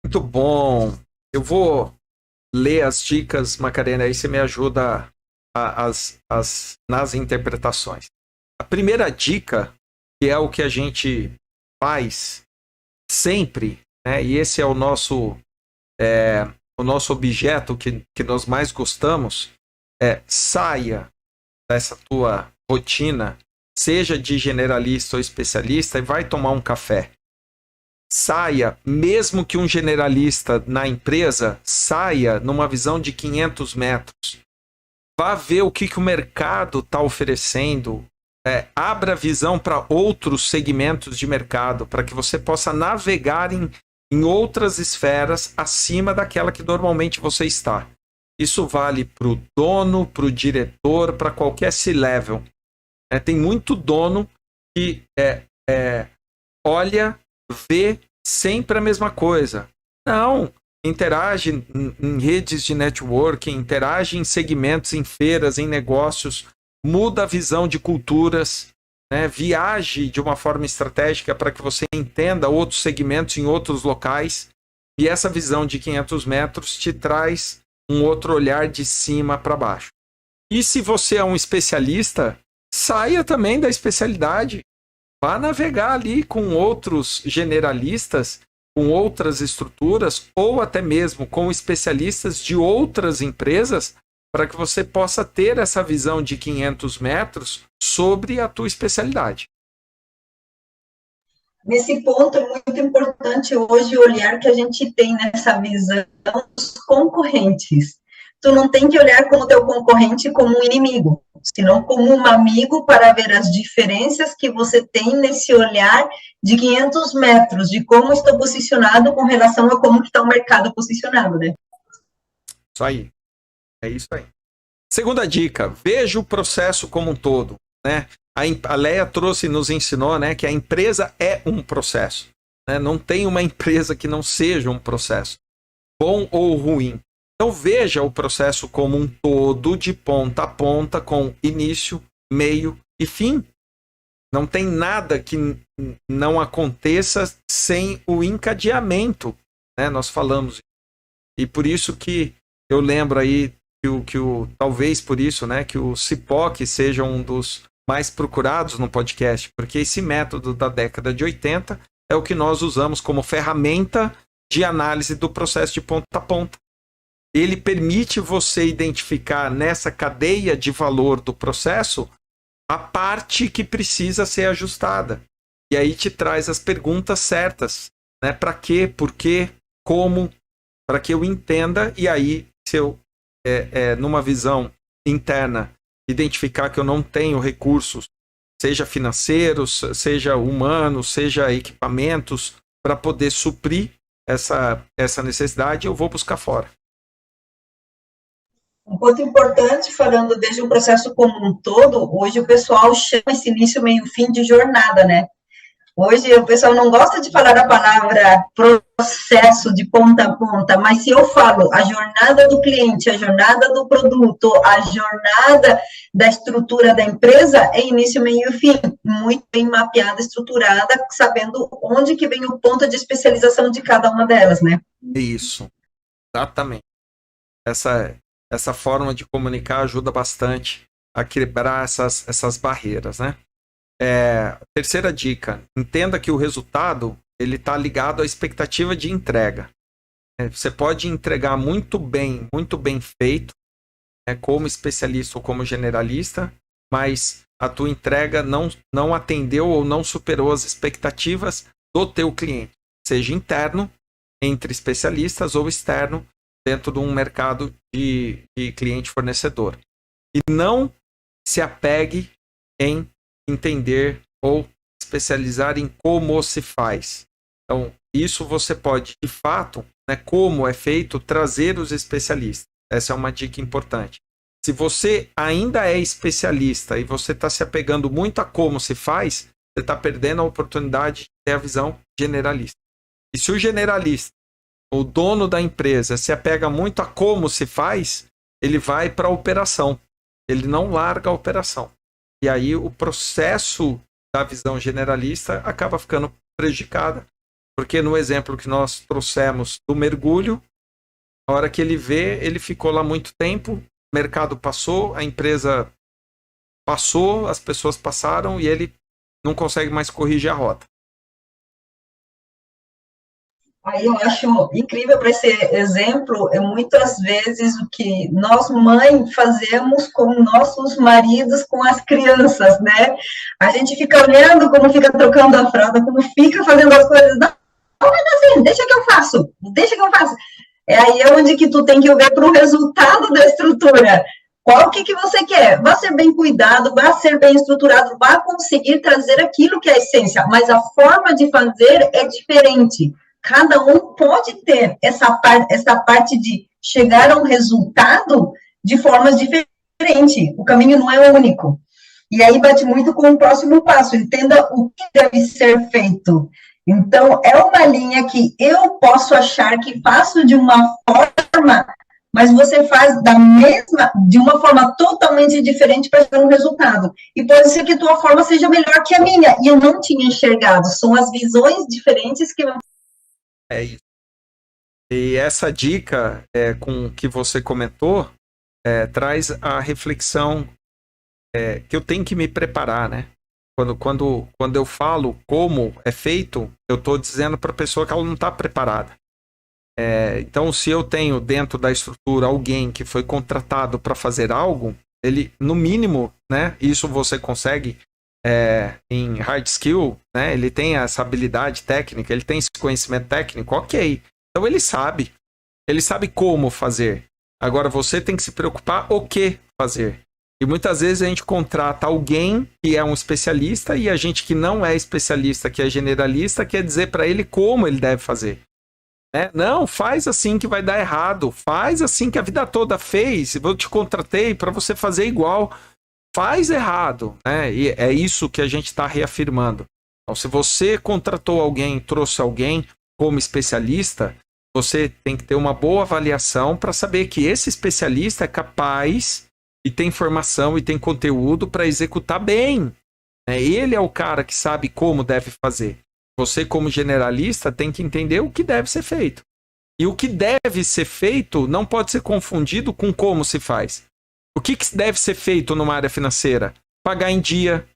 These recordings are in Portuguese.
Muito bom. Eu vou ler as dicas, Macarena, aí você me ajuda nas interpretações. A primeira dica, que é o que a gente faz sempre, né, e esse é o nosso objeto que nós mais gostamos, saia dessa tua rotina, seja de generalista ou especialista, e vai tomar um café. Saia, mesmo que um generalista na empresa, saia numa visão de 500 metros. Vá ver o que o mercado está oferecendo. Abra a visão para outros segmentos de mercado, para que você possa navegar em outras esferas acima daquela que normalmente você está. Isso vale para o dono, para o diretor, para qualquer C-level. Tem muito dono que olha, vê sempre a mesma coisa. Não, interage em redes de networking, interage em segmentos, em feiras, em negócios, muda a visão de culturas, né? Viaje de uma forma estratégica para que você entenda outros segmentos em outros locais, e essa visão de 500 metros te traz um outro olhar de cima para baixo. E se você é um especialista, saia também da especialidade. Vá navegar ali com outros generalistas, com outras estruturas, ou até mesmo com especialistas de outras empresas, para que você possa ter essa visão de 500 metros sobre a tua especialidade. Nesse ponto é muito importante hoje o olhar que a gente tem nessa visão dos concorrentes. Tu não tem que olhar como teu concorrente como um inimigo, senão como um amigo, para ver as diferenças que você tem nesse olhar de 500 metros, de como estou posicionado com relação a como está o mercado posicionado, né? Isso aí. É isso aí. Segunda dica, veja o processo como um todo, né? A Leia nos ensinou, né, que a empresa é um processo, né? Não tem uma empresa que não seja um processo, bom ou ruim. Então veja o processo como um todo, de ponta a ponta, com início, meio e fim. Não tem nada que não aconteça sem o encadeamento, né? Nós falamos. E por isso que eu lembro aí talvez por isso, né, que o CIPOC seja um dos mais procurados no podcast, porque esse método da década de 80 é o que nós usamos como ferramenta de análise do processo de ponta a ponta. Ele permite você identificar nessa cadeia de valor do processo a parte que precisa ser ajustada. E aí te traz as perguntas certas, né? Para quê, por quê, como, para que eu entenda, e aí, se eu, numa visão interna, identificar que eu não tenho recursos, seja financeiros, seja humanos, seja equipamentos, para poder suprir essa necessidade, eu vou buscar fora. Um ponto importante, falando desde o processo como um todo, hoje o pessoal chama esse início, meio, fim de jornada, né? Hoje o pessoal não gosta de falar a palavra processo de ponta a ponta, mas se eu falo a jornada do cliente, a jornada do produto, a jornada da estrutura da empresa, é início, meio e fim, muito bem mapeada, estruturada, sabendo onde que vem o ponto de especialização de cada uma delas, né? Isso, exatamente. Essa forma de comunicar ajuda bastante a quebrar essas barreiras, né? Terceira dica, entenda que o resultado ele está ligado à expectativa de entrega. Você pode entregar muito bem feito, como especialista ou como generalista, mas a tua entrega não atendeu ou não superou as expectativas do teu cliente, seja interno, entre especialistas, ou externo, dentro de um mercado de cliente-fornecedor. E não se apegue em entender ou especializar em como se faz. Então, isso você pode, de fato, né, como é feito, trazer os especialistas. Essa é uma dica importante. Se você ainda é especialista e você está se apegando muito a como se faz, você está perdendo a oportunidade de ter a visão generalista. E se o generalista, o dono da empresa, se apega muito a como se faz, ele vai para a operação. Ele não larga a operação. E aí o processo da visão generalista acaba ficando prejudicada. Porque no exemplo que nós trouxemos do mergulho, a hora que ele vê, ele ficou lá muito tempo, o mercado passou, a empresa passou, as pessoas passaram e ele não consegue mais corrigir a rota. Aí eu acho incrível para esse exemplo, é muitas vezes o que nós, mãe, fazemos com nossos maridos, com as crianças, né? A gente fica olhando como fica trocando a fralda, como fica fazendo as coisas, não, mas assim, deixa que eu faço. É aí onde que tu tem que ver para o resultado da estrutura. Qual que você quer? Vai ser bem cuidado, vai ser bem estruturado, vai conseguir trazer aquilo que é a essência, mas a forma de fazer é diferente. Cada um pode ter essa parte de chegar a um resultado de formas diferentes. O caminho não é único. E aí bate muito com o próximo passo. Entenda o que deve ser feito. Então, é uma linha que eu posso achar que faço de uma forma, mas você faz de uma forma totalmente diferente para chegar no resultado. E pode ser que a tua forma seja melhor que a minha, e eu não tinha enxergado. São as visões diferentes que vão. É isso. E essa dica com que você comentou traz a reflexão que eu tenho que me preparar, né? Quando eu falo como é feito, eu estou dizendo para a pessoa que ela não está preparada. Então, se eu tenho dentro da estrutura alguém que foi contratado para fazer algo, ele, no mínimo, né? Isso você consegue em hard skill, né? Ele tem essa habilidade técnica, ele tem esse conhecimento técnico, ok. Então ele sabe como fazer. Agora você tem que se preocupar o que fazer. E muitas vezes a gente contrata alguém que é um especialista e a gente que não é especialista, que é generalista, quer dizer para ele como ele deve fazer. Não, faz assim que vai dar errado. Faz assim que a vida toda fez. Eu te contratei para você fazer igual. Faz errado, né? E é isso que a gente está reafirmando. Então, se você contratou alguém, trouxe alguém como especialista, você tem que ter uma boa avaliação para saber que esse especialista é capaz e tem formação e tem conteúdo para executar bem. Ele é o cara que sabe como deve fazer. Você, como generalista, tem que entender o que deve ser feito. E o que deve ser feito não pode ser confundido com como se faz. O que deve ser feito numa área financeira? Pagar em dia,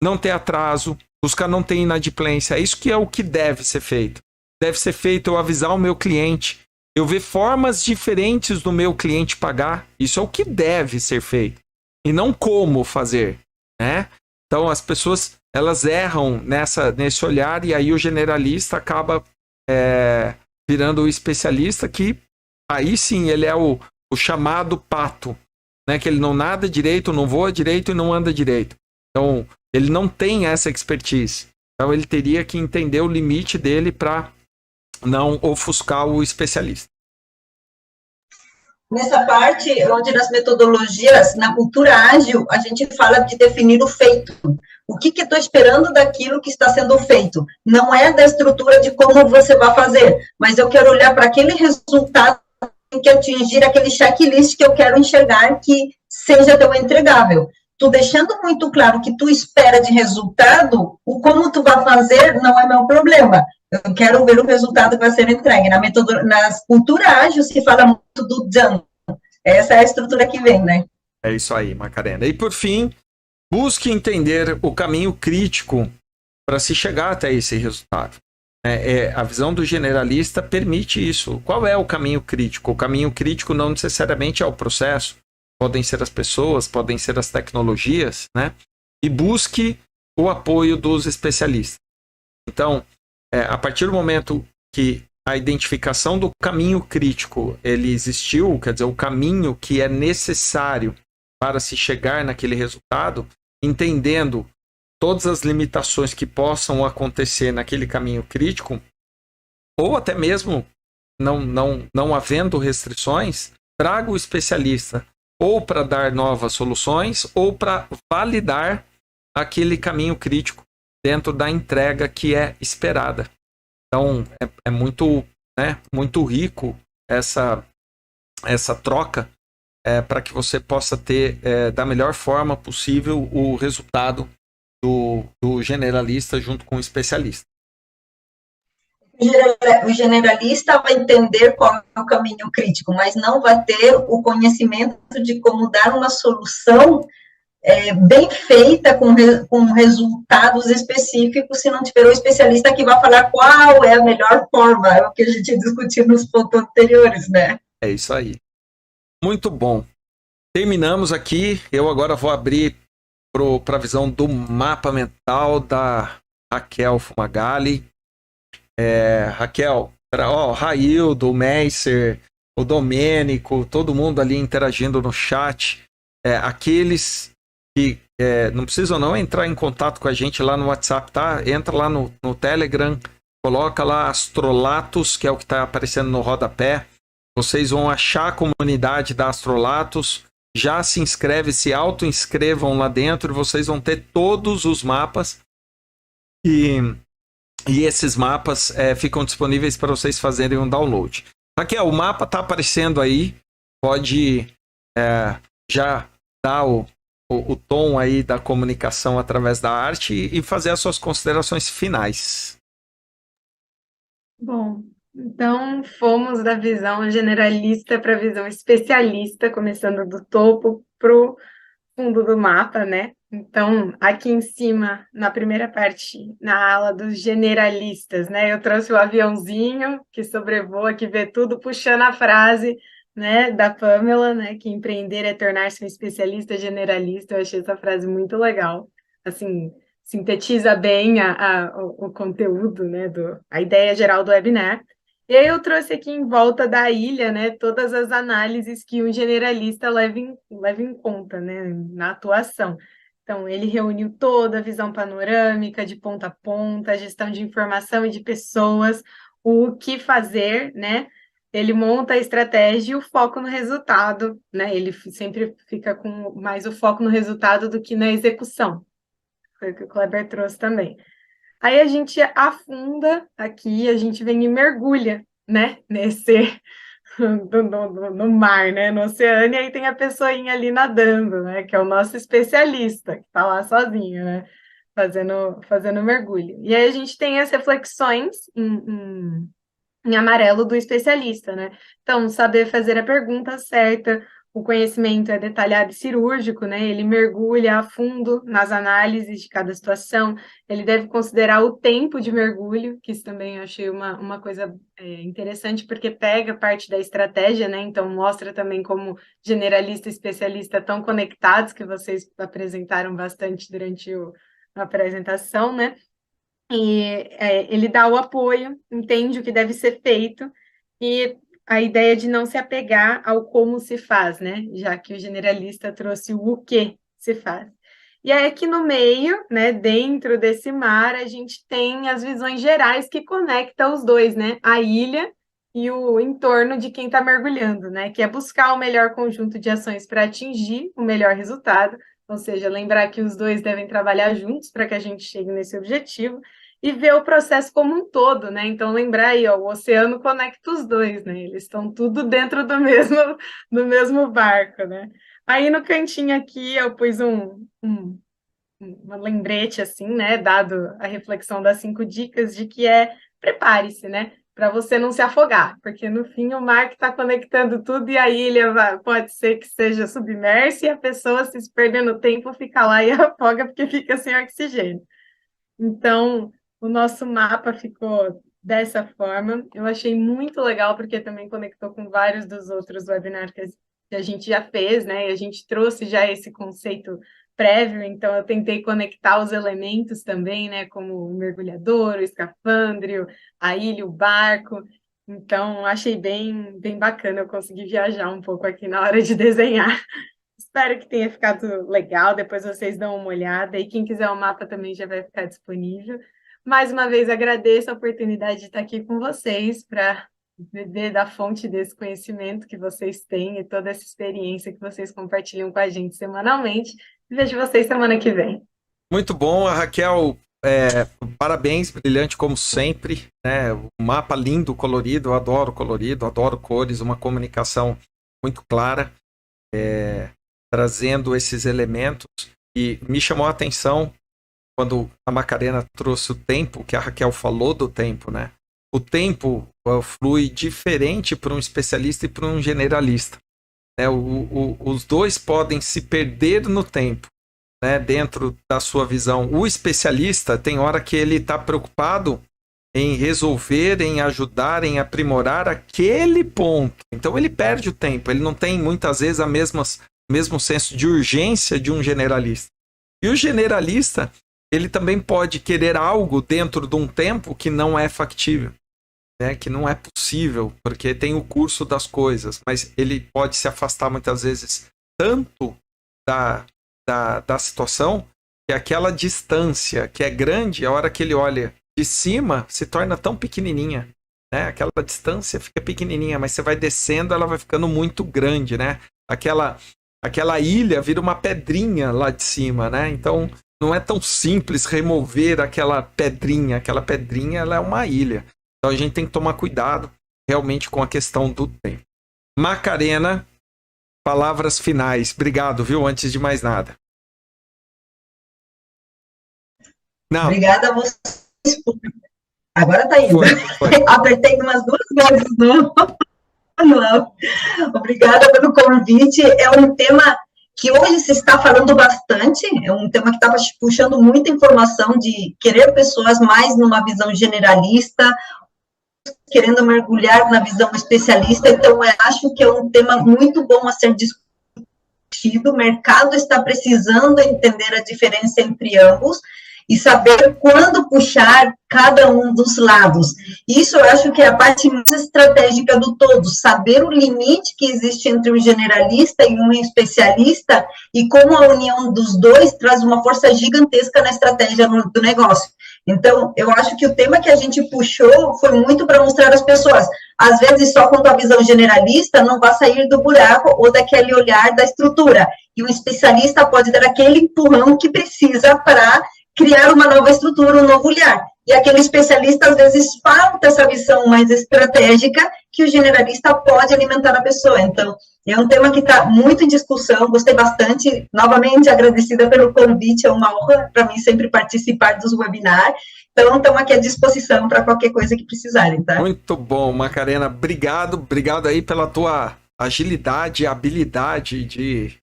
não ter atraso, buscar não ter inadimplência. Isso que é o que deve ser feito. Deve ser feito eu avisar o meu cliente, eu ver formas diferentes do meu cliente pagar. Isso é o que deve ser feito. E não como fazer, né? Então as pessoas, elas erram nesse olhar e aí o generalista acaba virando o especialista, que aí sim ele é o chamado pato. Né, que ele não nada direito, não voa direito e não anda direito. Então, ele não tem essa expertise. Então, ele teria que entender o limite dele para não ofuscar o especialista. Nessa parte, onde nas metodologias, na cultura ágil, a gente fala de definir o feito. O que eu estou esperando daquilo que está sendo feito? Não é da estrutura de como você vai fazer, mas eu quero olhar para aquele resultado que atingir aquele checklist que eu quero enxergar que seja teu entregável. Tu deixando muito claro que tu espera de resultado, o como tu vai fazer não é meu problema. Eu quero ver o resultado que vai ser entregue. Nas culturas ágeis se fala muito do done. Essa é a estrutura que vem, né? É isso aí, Macarena. E por fim, busque entender o caminho crítico para se chegar até esse resultado. A visão do generalista permite isso. Qual é o caminho crítico? O caminho crítico não necessariamente é o processo. Podem ser as pessoas, podem ser as tecnologias, né? E busque o apoio dos especialistas. Então, a partir do momento que a identificação do caminho crítico ele existiu, quer dizer, o caminho que é necessário para se chegar naquele resultado, entendendo todas as limitações que possam acontecer naquele caminho crítico, ou até mesmo não havendo restrições, traga o especialista ou para dar novas soluções ou para validar aquele caminho crítico dentro da entrega que é esperada. Então, é muito, né, muito rico essa troca para que você possa ter da melhor forma possível o resultado do generalista junto com o especialista. O generalista vai entender qual é o caminho crítico, mas não vai ter o conhecimento de como dar uma solução bem feita, com resultados específicos, se não tiver um especialista que vai falar qual é a melhor forma, é o que a gente discutiu nos pontos anteriores, né? É isso aí. Muito bom. Terminamos aqui. Eu agora vou abrir para a visão do mapa mental da Raquel Fumagalli. Raquel, o Raildo, o Meisser, o Domênico, todo mundo ali interagindo no chat. Aqueles que não precisam não entrar em contato com a gente lá no WhatsApp, tá? Entra lá no Telegram, coloca lá Astrolatos, que é o que está aparecendo no rodapé. Vocês vão achar a comunidade da Astrolatos. Já se inscreve, se auto-inscrevam lá dentro e vocês vão ter todos os mapas. E esses mapas ficam disponíveis para vocês fazerem um download. Raquel, o mapa está aparecendo aí. Pode já dar o tom aí da comunicação através da arte e fazer as suas considerações finais. Bom, então fomos da visão generalista para a visão especialista, começando do topo para o fundo do mapa, né? Então, aqui em cima, na primeira parte, na ala dos generalistas, né? Eu trouxe o aviãozinho que sobrevoa, que vê tudo, puxando a frase, né, da Pamela, né? Que empreender é tornar-se um especialista generalista. Eu achei essa frase muito legal. Assim, sintetiza bem o conteúdo, né? A ideia geral do webinar. E aí eu trouxe aqui em volta da ilha, né, todas as análises que um generalista leva em conta, né, na atuação. Então, ele reuniu toda a visão panorâmica, de ponta a ponta, a gestão de informação e de pessoas, o que fazer, né? Ele monta a estratégia e o foco no resultado, né? Ele sempre fica com mais o foco no resultado do que na execução. Foi o que o Kleber trouxe também. Aí a gente afunda aqui, a gente vem e mergulha, né, no mar, né, no oceano, e aí tem a pessoinha ali nadando, né, que é o nosso especialista, que está lá sozinho, né, fazendo mergulho. E aí a gente tem as reflexões em amarelo do especialista, né? Então, saber fazer a pergunta certa, o conhecimento é detalhado e cirúrgico, né? Ele mergulha a fundo nas análises de cada situação, ele deve considerar o tempo de mergulho, que isso também eu achei uma coisa interessante, porque pega parte da estratégia, né? Então, mostra também como generalista e especialista estão conectados, que vocês apresentaram bastante durante a apresentação, né? E ele dá o apoio, entende o que deve ser feito, e a ideia de não se apegar ao como se faz, né? Já que o generalista trouxe o que se faz. E aí, aqui no meio, né, dentro desse mar, a gente tem as visões gerais que conectam os dois, né? A ilha e o entorno de quem está mergulhando, né? Que é buscar o melhor conjunto de ações para atingir o melhor resultado, ou seja, lembrar que os dois devem trabalhar juntos para que a gente chegue nesse objetivo, e ver o processo como um todo, né? Então, lembrar aí, ó, o oceano conecta os dois, né? Eles estão tudo dentro do mesmo barco, né? Aí, no cantinho aqui, eu pus um lembrete, assim, né? Dado a reflexão das 5 dicas, de que prepare-se, né? Para você não se afogar, porque no fim o mar que está conectando tudo e a ilha pode ser que seja submersa e a pessoa, se perder no tempo, fica lá e afoga porque fica sem oxigênio. Então, o nosso mapa ficou dessa forma. Eu achei muito legal, porque também conectou com vários dos outros webinars que a gente já fez, né? E a gente trouxe já esse conceito prévio, então eu tentei conectar os elementos também, né? Como o mergulhador, o escafandro, a ilha, o barco. Então, achei bem bacana, eu consegui viajar um pouco aqui na hora de desenhar. Espero que tenha ficado legal, depois vocês dão uma olhada, e quem quiser o mapa também já vai ficar disponível. Mais uma vez, agradeço a oportunidade de estar aqui com vocês para beber da fonte desse conhecimento que vocês têm e toda essa experiência que vocês compartilham com a gente semanalmente. Vejo vocês semana que vem. Muito bom, a Raquel parabéns, brilhante como sempre, né? O mapa lindo, colorido, eu adoro colorido, adoro cores, uma comunicação muito clara, trazendo esses elementos. E me chamou a atenção quando a Macarena trouxe o tempo, que a Raquel falou do tempo, né? O tempo flui diferente para um especialista e para um generalista. Né? Os dois podem se perder no tempo, né? Dentro da sua visão. O especialista tem hora que ele está preocupado em resolver, em ajudar, em aprimorar aquele ponto. Então ele perde o tempo, ele não tem muitas vezes o mesmo senso de urgência de um generalista. E o generalista, ele também pode querer algo dentro de um tempo que não é factível, né? Que não é possível, porque tem o curso das coisas, mas ele pode se afastar muitas vezes tanto da situação, que aquela distância que é grande, a hora que ele olha de cima, se torna tão pequenininha, né? Aquela distância fica pequenininha, mas você vai descendo, ela vai ficando muito grande, né? Aquela ilha vira uma pedrinha lá de cima, né? Então, não é tão simples remover aquela pedrinha ela é uma ilha. Então, a gente tem que tomar cuidado realmente com a questão do tempo. Macarena, palavras finais. Obrigado, viu? Antes de mais nada. Não. Obrigada a vocês. Agora tá indo. Foi. Apertei umas 2 vezes no manual. Obrigada pelo convite. É um tema que hoje se está falando bastante, é um tema que estava puxando muita informação de querer pessoas mais numa visão generalista, querendo mergulhar na visão especialista. Então, eu acho que é um tema muito bom a ser discutido. O mercado está precisando entender a diferença entre ambos e saber quando puxar cada um dos lados. Isso eu acho que é a parte mais estratégica do todo, saber o limite que existe entre um generalista e um especialista e como a união dos dois traz uma força gigantesca na estratégia do negócio. Então, eu acho que o tema que a gente puxou foi muito para mostrar às pessoas, às vezes só com a visão generalista não vai sair do buraco ou daquele olhar da estrutura, e um especialista pode dar aquele empurrão que precisa para criar uma nova estrutura, um novo olhar. E aquele especialista, às vezes, falta essa visão mais estratégica que o generalista pode alimentar a pessoa. Então, é um tema que está muito em discussão, gostei bastante. Novamente, agradecida pelo convite, é uma honra para mim sempre participar dos webinars. Então, estamos aqui à disposição para qualquer coisa que precisarem, tá? Muito bom, Macarena. Obrigado aí pela tua agilidade, habilidade de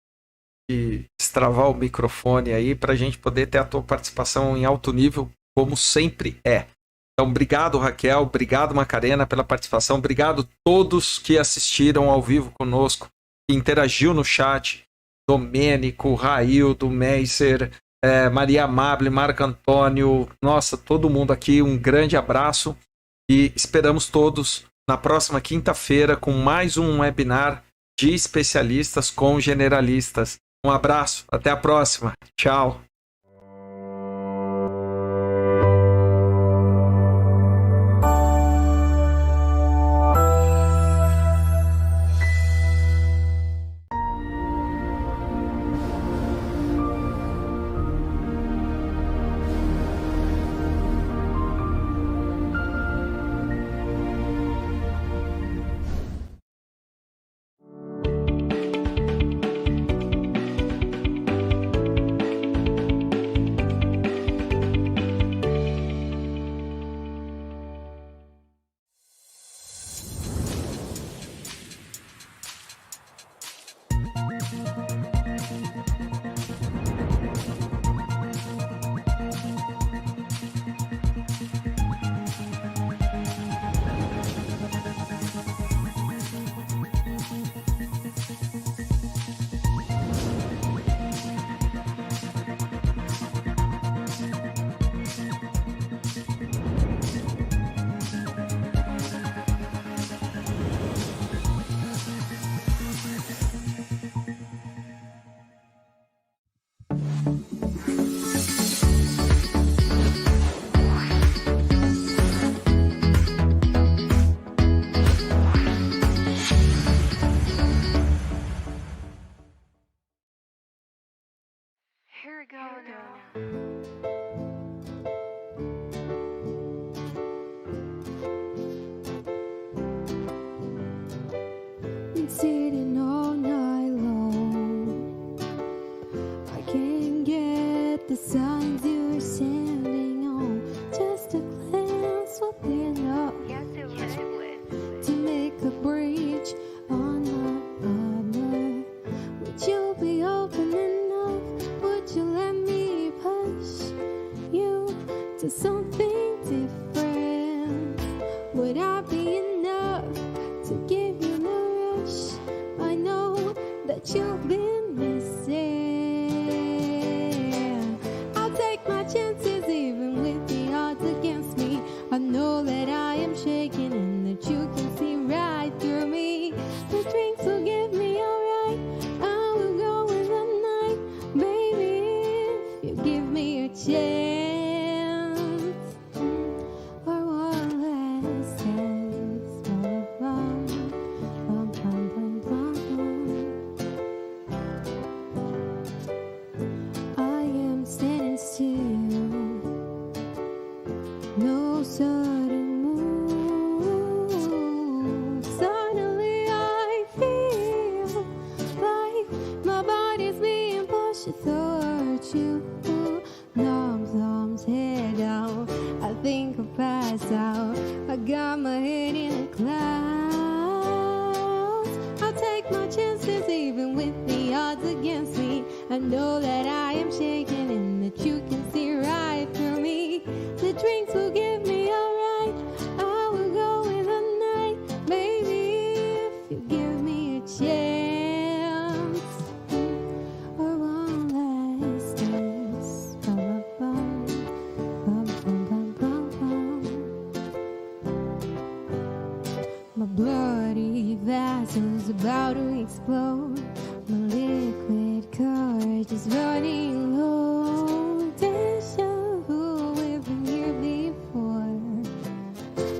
destravar o microfone aí para a gente poder ter a tua participação em alto nível, como sempre é. Então, obrigado, Raquel, obrigado, Macarena, pela participação, obrigado a todos que assistiram ao vivo conosco, que interagiu no chat, Domênico, Raildo, Meiser, Maria Amable, Marco Antônio, nossa, todo mundo aqui, um grande abraço e esperamos todos na próxima quinta-feira com mais um webinar de especialistas com generalistas. Um abraço, até a próxima. Tchau. different? Would I be enough to give you the rush? I know that you've been missing. I'll take my chances even with the odds against me. I know that I am shaking and that you can see right through me. The drinks will give me alright. I will go in the night, baby, if you give me a chance. For one last dance. Bum, bum, bum, bum, bum, bum. I am standing still. No sudden move. Suddenly I feel like my body's being pushed towards you. Thumbs, head down. I think I'll pass out. I got my head in the clouds. I'll take my chances even with the odds against me. I know that I am shaking and that you can see right through me. The drinks will give me alright. I will go in the night, baby, if you give me a chance. Or one last dance. Bum, bum, bum, bum, bum, bum, bum. My bloody vessel's about to explode. My liquid courage is running low. Deja vu, we've been here before,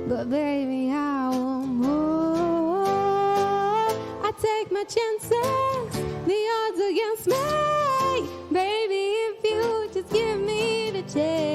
but baby, I want more. I take my chances, the odds against me. Baby, if you just give me the chance.